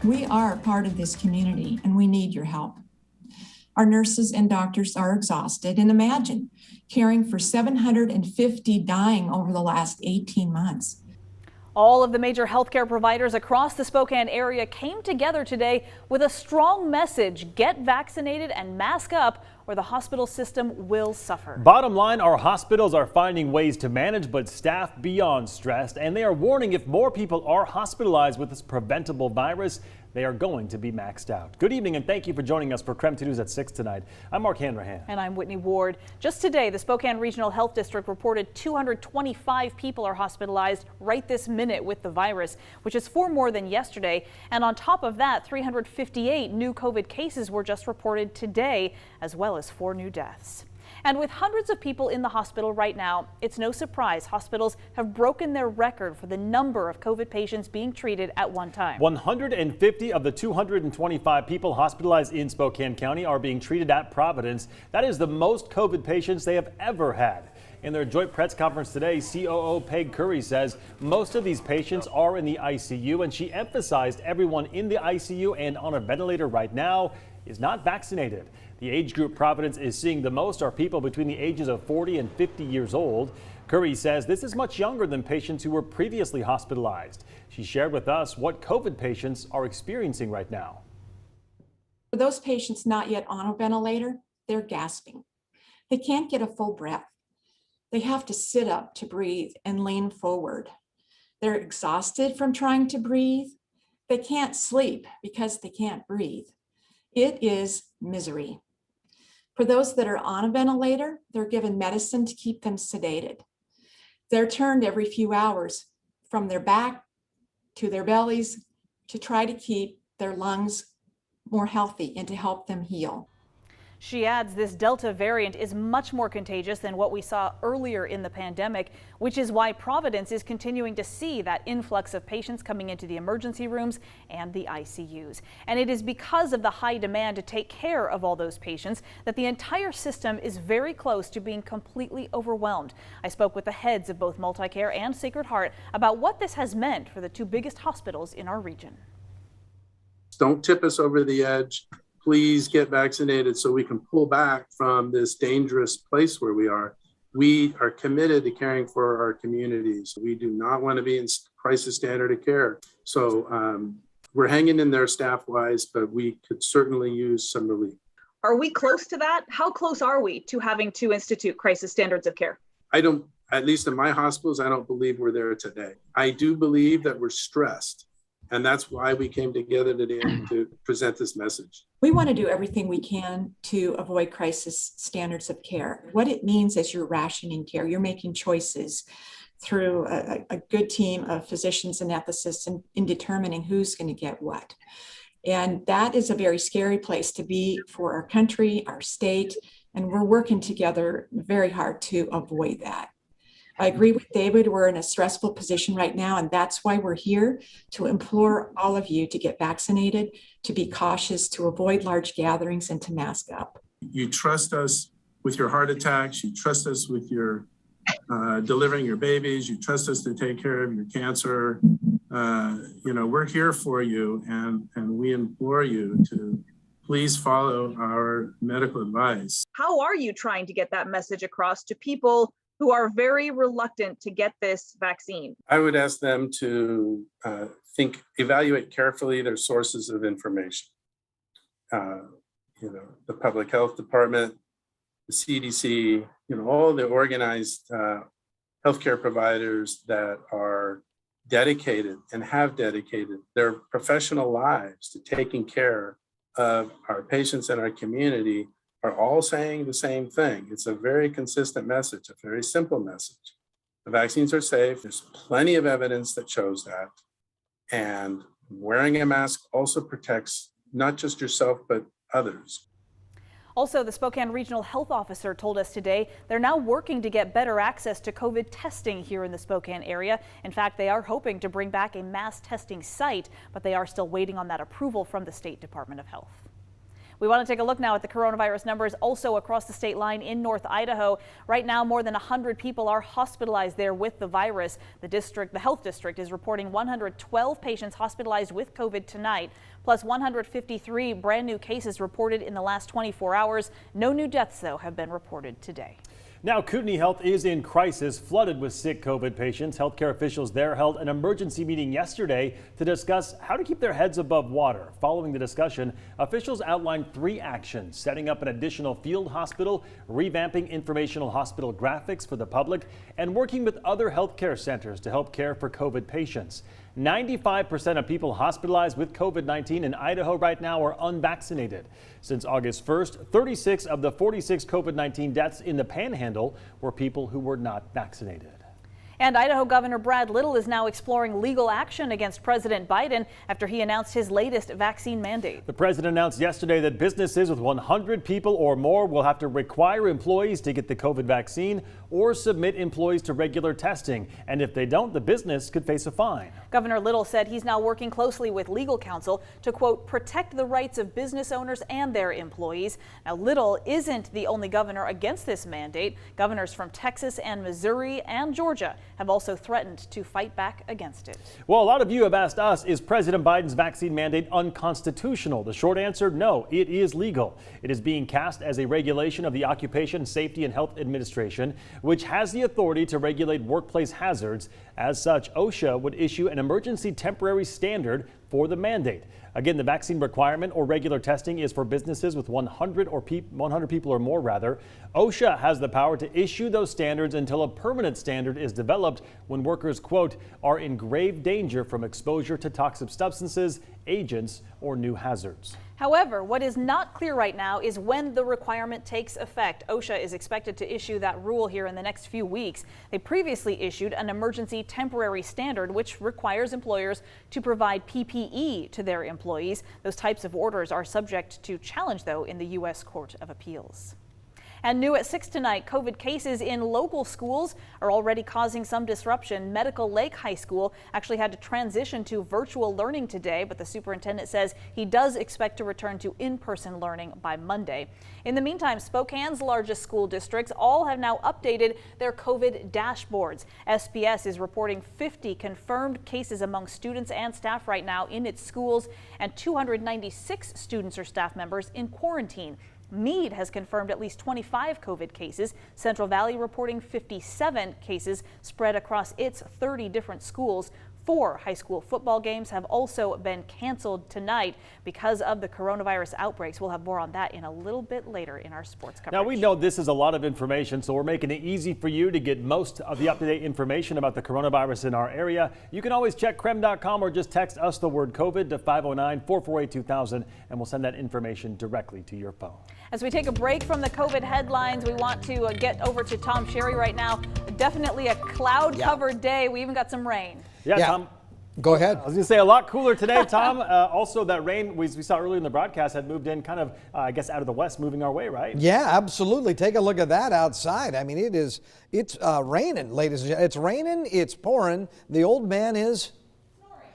We are part of this community and we need your help. Our nurses and doctors are exhausted, and imagine caring for 750 dying over the last 18 months. All of the major healthcare providers across the Spokane area came together today with a strong message: get vaccinated and mask up, or the hospital system will suffer. Bottom line, our hospitals are finding ways to manage, but staff beyond stressed, and they are warning if more people are hospitalized with this preventable virus, they are going to be maxed out. Good evening, and thank you for joining us for KREM 2 News at 6 tonight. I'm Mark Hanrahan. And I'm Whitney Ward. Just today, the Spokane Regional Health District reported 225 people are hospitalized right this minute with the virus, which is 4 more than yesterday. And on top of that, 358 new COVID cases were just reported today, as well as 4 new deaths. And with hundreds of people in the hospital right now, it's no surprise hospitals have broken their record for the number of COVID patients being treated at one time. 150 of the 225 people hospitalized in Spokane County are being treated at Providence. That is the most COVID patients they have ever had. In their joint press conference today, COO Peg Curry says most of these patients are in the ICU, and she emphasized everyone in the ICU and on a ventilator right now is not vaccinated. The age group Providence is seeing the most are people between the ages of 40 and 50 years old. Curry says this is much younger than patients who were previously hospitalized. She shared with us what COVID patients are experiencing right now. For those patients not yet on a ventilator, they're gasping. They can't get a full breath. They have to sit up to breathe and lean forward. They're exhausted from trying to breathe. They can't sleep because they can't breathe. It is misery. For those that are on a ventilator, they're given medicine to keep them sedated. They're turned every few hours from their back to their bellies to try to keep their lungs more healthy and to help them heal. She adds this Delta variant is much more contagious than what we saw earlier in the pandemic, which is why Providence is continuing to see that influx of patients coming into the emergency rooms and the ICUs. And it is because of the high demand to take care of all those patients that the entire system is very close to being completely overwhelmed. I spoke with the heads of both Multicare and Sacred Heart about what this has meant for the 2 biggest hospitals in our region. Don't tip us over the edge. Please get vaccinated so we can pull back from this dangerous place where we are. We are committed to caring for our communities. We do not want to be in crisis standard of care. So we're hanging in there staff-wise, but we could certainly use some relief. Are we close to that? How close are we to having to institute crisis standards of care? At least in my hospitals, I don't believe we're there today. I do believe that we're stressed. And that's why we came together today to present this message. We want to do everything we can to avoid crisis standards of care. What it means is you're rationing care. You're making choices through a good team of physicians and ethicists in determining who's going to get what. And that is a very scary place to be for our country, our state, and we're working together very hard to avoid that. I agree with David. We're in a stressful position right now, and that's why we're here to implore all of you to get vaccinated, to be cautious, to avoid large gatherings, and to mask up. You trust us with your heart attacks. You trust us with your delivering your babies. You trust us to take care of your cancer. We're here for you, and we implore you to please follow our medical advice. How are you trying to get that message across to people who are very reluctant to get this vaccine? I would ask them to evaluate carefully their sources of information. The Public Health Department, the CDC, all the organized healthcare providers that are dedicated and have dedicated their professional lives to taking care of our patients and our community are all saying the same thing. It's a very consistent message, a very simple message. The vaccines are safe. There's plenty of evidence that shows that. And wearing a mask also protects not just yourself, but others. Also, the Spokane Regional Health Officer told us today they're now working to get better access to COVID testing here in the Spokane area. In fact, they are hoping to bring back a mass testing site, but they are still waiting on that approval from the State Department of Health. We want to take a look now at the coronavirus numbers also across the state line in North Idaho. Right now, more than 100 people are hospitalized there with the virus. The health district is reporting 112 patients hospitalized with COVID tonight, plus 153 brand new cases reported in the last 24 hours. No new deaths, though, have been reported today. Now, Kootenai Health is in crisis, flooded with sick COVID patients. Healthcare officials there held an emergency meeting yesterday to discuss how to keep their heads above water. Following the discussion, officials outlined 3 actions: setting up an additional field hospital, revamping informational hospital graphics for the public, and working with other healthcare centers to help care for COVID patients. 95% of people hospitalized with COVID-19 in Idaho right now are unvaccinated. Since August 1st, 36 of the 46 COVID-19 deaths in the Panhandle were people who were not vaccinated. And Idaho Governor Brad Little is now exploring legal action against President Biden after he announced his latest vaccine mandate. The president announced yesterday that businesses with 100 people or more will have to require employees to get the COVID vaccine or submit employees to regular testing. And if they don't, the business could face a fine. Governor Little said he's now working closely with legal counsel to, quote, protect the rights of business owners and their employees. Now, Little isn't the only governor against this mandate. Governors from Texas and Missouri and Georgia have also threatened to fight back against it. Well, a lot of you have asked us, is President Biden's vaccine mandate unconstitutional? The short answer, no, it is legal. It is being cast as a regulation of the Occupation Safety and Health Administration, which has the authority to regulate workplace hazards. As such, OSHA would issue an emergency temporary standard for the mandate. Again, the vaccine requirement or regular testing is for businesses with 100 people or more rather. OSHA has the power to issue those standards until a permanent standard is developed when workers, quote, are in grave danger from exposure to toxic substances, agents, or new hazards. However, what is not clear right now is when the requirement takes effect. OSHA is expected to issue that rule here in the next few weeks. They previously issued an emergency temporary standard, which requires employers to provide PPE to their employees. Those types of orders are subject to challenge, though, in the U.S. Court of Appeals. And new at 6 tonight, COVID cases in local schools are already causing some disruption. Medical Lake High School actually had to transition to virtual learning today, but the superintendent says he does expect to return to in-person learning by Monday. In the meantime, Spokane's largest school districts all have now updated their COVID dashboards. SPS is reporting 50 confirmed cases among students and staff right now in its schools, and 296 students or staff members in quarantine. Meade has confirmed at least 25 COVID cases. Central Valley reporting 57 cases spread across its 30 different schools. 4 high school football games have also been canceled tonight because of the coronavirus outbreaks. We'll have more on that in a little bit later in our sports coverage. Now, we know this is a lot of information, so we're making it easy for you to get most of the up-to-date information about the coronavirus in our area. You can always check krem.com or just text us the word COVID to 509-448-2000, and we'll send that information directly to your phone. As we take a break from the COVID headlines, we want to get over to Tom Sherry right now. Definitely a cloud-covered day. We even got some rain. Yeah, Tom. Go ahead. I was going to say a lot cooler today, Tom. Also, that rain we saw earlier in the broadcast had moved in kind of, I guess, out of the west, moving our way, right? Yeah, absolutely. Take a look at that outside. I mean, it's raining, ladies and gentlemen. It's raining, it's pouring. The old man is...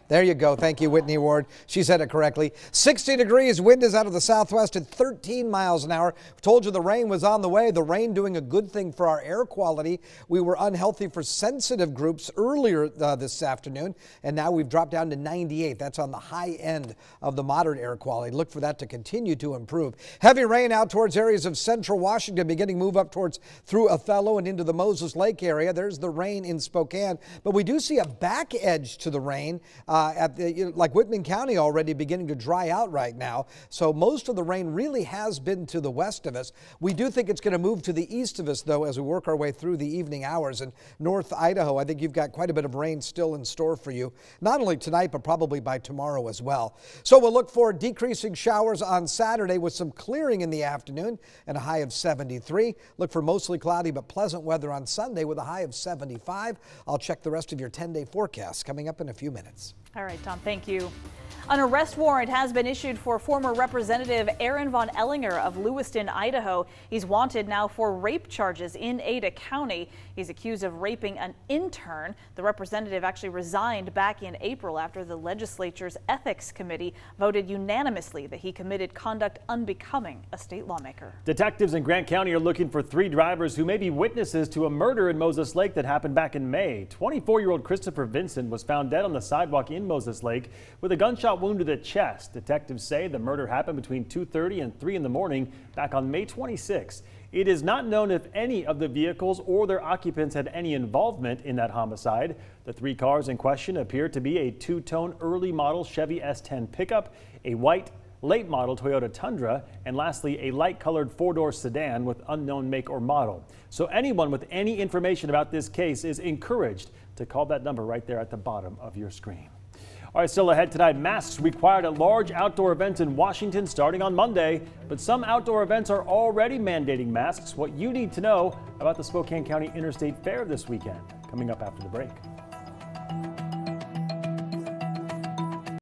There you go. Thank you, Whitney Ward. She said it correctly. 60 degrees. Wind is out of the southwest at 13 miles an hour. Told you the rain was on the way. The rain doing a good thing for our air quality. We were unhealthy for sensitive groups earlier this afternoon, and now we've dropped down to 98. That's on the high end of the moderate air quality. Look for that to continue to improve. Heavy rain out towards areas of central Washington, beginning to move up through Othello and into the Moses Lake area. There's the rain in Spokane, but we do see a back edge to the rain. Like Whitman County already beginning to dry out right now. So most of the rain really has been to the west of us. We do think it's going to move to the east of us, though, as we work our way through the evening hours. In North Idaho, I think you've got quite a bit of rain still in store for you, not only tonight, but probably by tomorrow as well. So we'll look for decreasing showers on Saturday with some clearing in the afternoon and a high of 73. Look for mostly cloudy but pleasant weather on Sunday with a high of 75. I'll check the rest of your 10-day forecast coming up in a few minutes. All right, Tom, thank you. An arrest warrant has been issued for former Representative Aaron Von Ellinger of Lewiston, Idaho. He's wanted now for rape charges in Ada County. He's accused of raping an intern. The representative actually resigned back in April after the legislature's ethics committee voted unanimously that he committed conduct unbecoming a state lawmaker. Detectives in Grant County are looking for 3 drivers who may be witnesses to a murder in Moses Lake that happened back in May. 24-year-old Christopher Vincent was found dead on the sidewalk in Moses Lake with a gunshot wound to the chest. Detectives say the murder happened between 2:30 and 3 in the morning back on May 26. It is not known if any of the vehicles or their occupants had any involvement in that homicide. The 3 cars in question appear to be a 2-tone early model Chevy S10 pickup, a white late model Toyota Tundra, and lastly a light colored 4-door sedan with unknown make or model. So anyone with any information about this case is encouraged to call that number right there at the bottom of your screen. All right, still ahead tonight, masks required at large outdoor events in Washington starting on Monday. But some outdoor events are already mandating masks. What you need to know about the Spokane County Interstate Fair this weekend, coming up after the break.